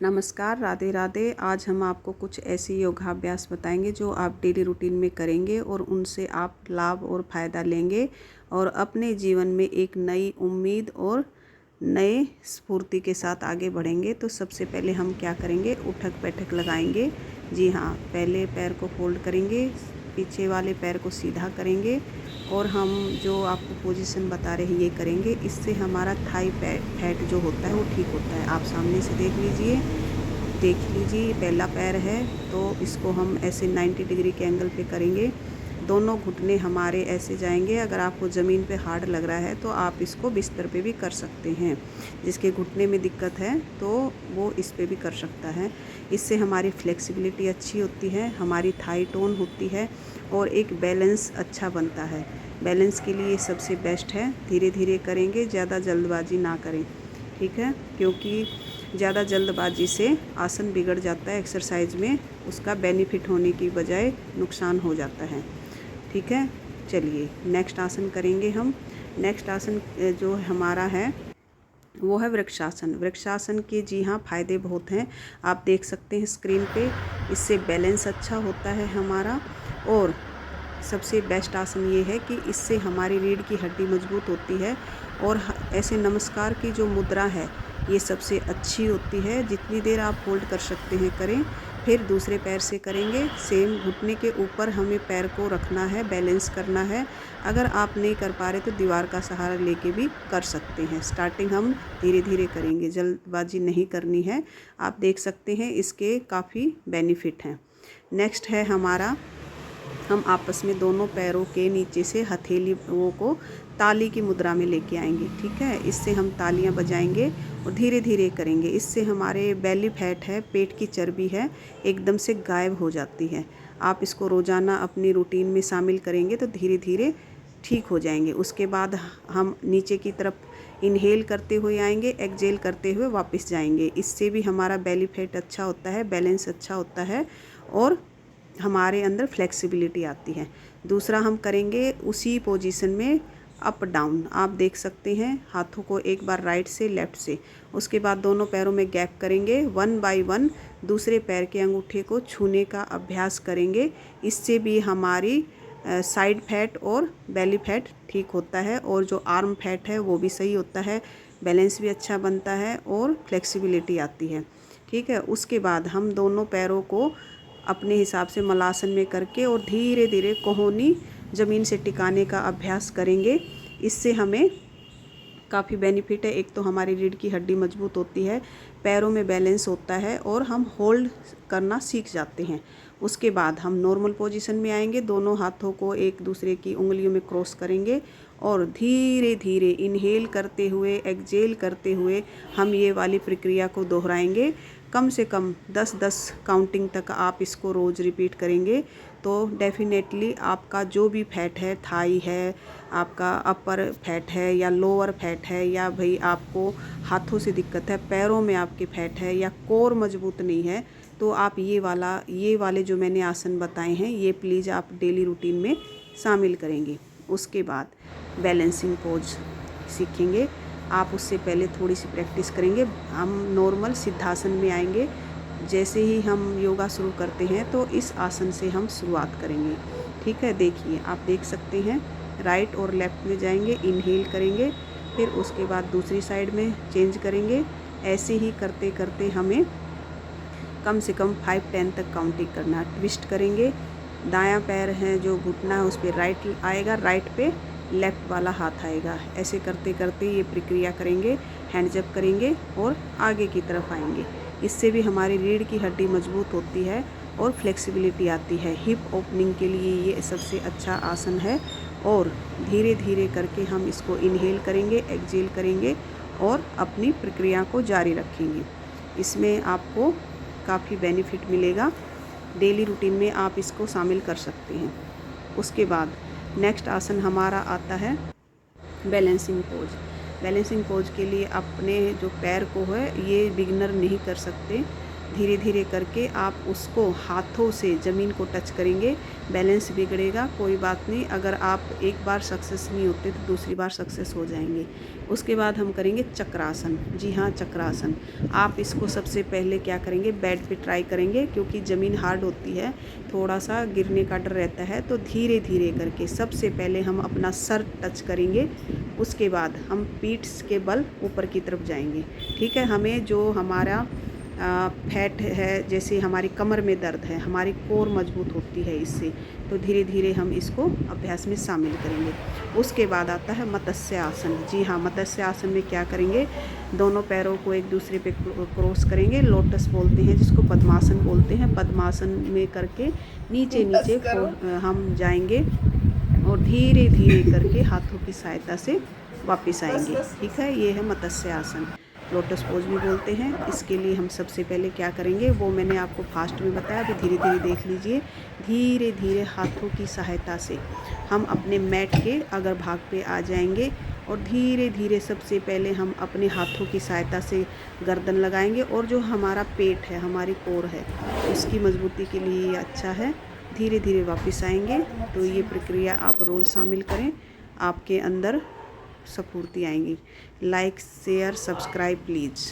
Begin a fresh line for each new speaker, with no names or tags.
नमस्कार, राधे राधे। आज हम आपको कुछ ऐसे योगाभ्यास बताएंगे जो आप डेली रूटीन में करेंगे और उनसे आप लाभ और फ़ायदा लेंगे और अपने जीवन में एक नई उम्मीद और नए स्फूर्ति के साथ आगे बढ़ेंगे। तो सबसे पहले हम क्या करेंगे, उठक बैठक लगाएंगे। जी हाँ, पहले पैर को फोल्ड करेंगे, पीछे वाले पैर को सीधा करेंगे और हम जो आपको पोजीशन बता रहे हैं ये करेंगे। इससे हमारा थाई फैट जो होता है वो ठीक होता है। आप सामने से देख लीजिए पहला पैर है तो इसको हम ऐसे 90 डिग्री के एंगल पे करेंगे। दोनों घुटने हमारे ऐसे जाएंगे। अगर आपको ज़मीन पे हार्ड लग रहा है तो आप इसको बिस्तर पे भी कर सकते हैं। जिसके घुटने में दिक्कत है तो वो इस पे भी कर सकता है। इससे हमारी फ्लेक्सिबिलिटी अच्छी होती है, हमारी थाई टोन होती है और एक बैलेंस अच्छा बनता है। बैलेंस के लिए सबसे बेस्ट है, धीरे धीरे करेंगे, ज़्यादा जल्दबाजी ना करें, ठीक है। क्योंकि ज़्यादा जल्दबाजी से आसन बिगड़ जाता है, एक्सरसाइज में उसका बेनिफिट होने की बजाय नुकसान हो जाता है, ठीक है। चलिए नेक्स्ट आसन करेंगे हम। नेक्स्ट आसन जो हमारा है वो है वृक्षासन। वृक्षासन के जी हाँ फ़ायदे बहुत हैं, आप देख सकते हैं स्क्रीन पे। इससे बैलेंस अच्छा होता है हमारा और सबसे बेस्ट आसन ये है कि इससे हमारी रीढ़ की हड्डी मजबूत होती है और ऐसे नमस्कार की जो मुद्रा है ये सबसे अच्छी होती है। जितनी देर आप होल्ड कर सकते हैं करें, फिर दूसरे पैर से करेंगे। सेम घुटने के ऊपर हमें पैर को रखना है, बैलेंस करना है। अगर आप नहीं कर पा रहे तो दीवार का सहारा लेके भी कर सकते हैं। स्टार्टिंग हम धीरे धीरे करेंगे, जल्दबाजी नहीं करनी है। आप देख सकते हैं इसके काफ़ी बेनिफिट हैं। नेक्स्ट है हमारा, हम आपस में दोनों पैरों के नीचे से हथेलियों को ताली की मुद्रा में लेके आएंगे, ठीक है। इससे हम तालियां बजाएंगे और धीरे धीरे करेंगे। इससे हमारे बेली फैट है, पेट की चर्बी है, एकदम से गायब हो जाती है। आप इसको रोज़ाना अपनी रूटीन में शामिल करेंगे तो धीरे धीरे ठीक हो जाएंगे। उसके बाद हम नीचे की तरफ इनहेल करते हुए आएंगे, एक्सहेल करते हुए वापस जाएंगे। इससे भी हमारा बेली फैट अच्छा होता है, बैलेंस अच्छा होता है और हमारे अंदर फ्लेक्सिबिलिटी आती है। दूसरा हम करेंगे उसी पोजीशन में अप डाउन। आप देख सकते हैं हाथों को एक बार राइट से लेफ़्ट से, उसके बाद दोनों पैरों में गैप करेंगे। 1 बाय 1 दूसरे पैर के अंगूठे को छूने का अभ्यास करेंगे। इससे भी हमारी साइड फैट और बेली फैट ठीक होता है और जो आर्म फैट है वो भी सही होता है, बैलेंस भी अच्छा बनता है और फ्लेक्सिबिलिटी आती है, ठीक है। उसके बाद हम दोनों पैरों को अपने हिसाब से मलासन में करके और धीरे धीरे कोहनी ज़मीन से टिकाने का अभ्यास करेंगे। इससे हमें काफ़ी बेनिफिट है। एक तो हमारी रीढ़ की हड्डी मजबूत होती है, पैरों में बैलेंस होता है और हम होल्ड करना सीख जाते हैं। उसके बाद हम नॉर्मल पोजीशन में आएंगे, दोनों हाथों को एक दूसरे की उंगलियों में क्रॉस करेंगे और धीरे धीरे इनहेल करते हुए एक्सहेल करते हुए हम ये वाली प्रक्रिया को दोहराएंगे। कम से कम 10-10 काउंटिंग तक आप इसको रोज़ रिपीट करेंगे तो डेफिनेटली आपका जो भी फैट है, थाई है, आपका अपर फैट है या लोअर फैट है, या भाई आपको हाथों से दिक्कत है, पैरों में आपके फैट है या कोर मजबूत नहीं है, तो आप ये वाले जो मैंने आसन बताए हैं ये प्लीज़ आप डेली रूटीन में शामिल करेंगे। उसके बाद बैलेंसिंग पोज सीखेंगे। आप उससे पहले थोड़ी सी प्रैक्टिस करेंगे। हम नॉर्मल सिद्धासन में आएंगे। जैसे ही हम योगा शुरू करते हैं तो इस आसन से हम शुरुआत करेंगे, ठीक है। देखिए आप देख सकते हैं राइट और लेफ़्ट में जाएंगे, इनहेल करेंगे, फिर उसके बाद दूसरी साइड में चेंज करेंगे। ऐसे ही करते करते हमें कम से कम 5-10 तक काउंटिंग करना। ट्विस्ट करेंगे, दायां पैर है जो घुटना है उस पर राइट आएगा, राइट पे लेफ़्ट वाला हाथ आएगा। ऐसे करते करते ये प्रक्रिया करेंगे, हैंड जब करेंगे और आगे की तरफ आएंगे। इससे भी हमारी रीढ़ की हड्डी मजबूत होती है और फ्लेक्सिबिलिटी आती है। हिप ओपनिंग के लिए ये सबसे अच्छा आसन है और धीरे धीरे करके हम इसको इनहेल करेंगे, एक्सहेल करेंगे और अपनी प्रक्रिया को जारी रखेंगे। इसमें आपको काफ़ी बेनिफिट मिलेगा। डेली रूटीन में आप इसको शामिल कर सकते हैं। उसके बाद नेक्स्ट आसन हमारा आता है बैलेंसिंग पोज। बैलेंसिंग पोज के लिए अपने जो पैर को है ये बिगिनर नहीं कर सकते, धीरे धीरे करके आप उसको हाथों से ज़मीन को टच करेंगे, बैलेंस बिगड़ेगा। कोई बात नहीं, अगर आप एक बार सक्सेस नहीं होते तो दूसरी बार सक्सेस हो जाएंगे। उसके बाद हम करेंगे चक्रासन। जी हाँ, चक्रासन। आप इसको सबसे पहले क्या करेंगे, बेड पे ट्राई करेंगे, क्योंकि ज़मीन हार्ड होती है, थोड़ा सा गिरने का डर रहता है। तो धीरे धीरे करके सबसे पहले हम अपना सर टच करेंगे, उसके बाद हम पीठ के बल ऊपर की तरफ जाएंगे। ठीक है, हमें जो हमारा फैट है, जैसे हमारी कमर में दर्द है, हमारी कोर मजबूत होती है इससे, तो धीरे धीरे हम इसको अभ्यास में शामिल करेंगे। उसके बाद आता है मत्स्य आसन। जी हाँ, मत्स्य आसन में क्या करेंगे, दोनों पैरों को एक दूसरे पे क्रॉस करेंगे, लोटस बोलते हैं जिसको, पद्मासन बोलते हैं। पद्मासन में करके नीचे नीचे हम जाएंगे और धीरे धीरे करके हाथों की सहायता से वापस आएंगे। ठीक है, ये है मत्स्य आसन, लोटस पोज भी बोलते हैं। इसके लिए हम सबसे पहले क्या करेंगे, वो मैंने आपको फास्ट में बताया, अभी धीरे धीरे देख लीजिए। धीरे धीरे हाथों की सहायता से हम अपने मैट के अगर भाग पे आ जाएंगे और धीरे धीरे सबसे पहले हम अपने हाथों की सहायता से गर्दन लगाएंगे, और जो हमारा पेट है, हमारी कोर है, उसकी मजबूती के लिए ये अच्छा है। धीरे धीरे वापस आएंगे। तो ये प्रक्रिया आप रोज़ शामिल करें, आपके अंदर स्फूर्ति आएंगी। Like, share, subscribe please.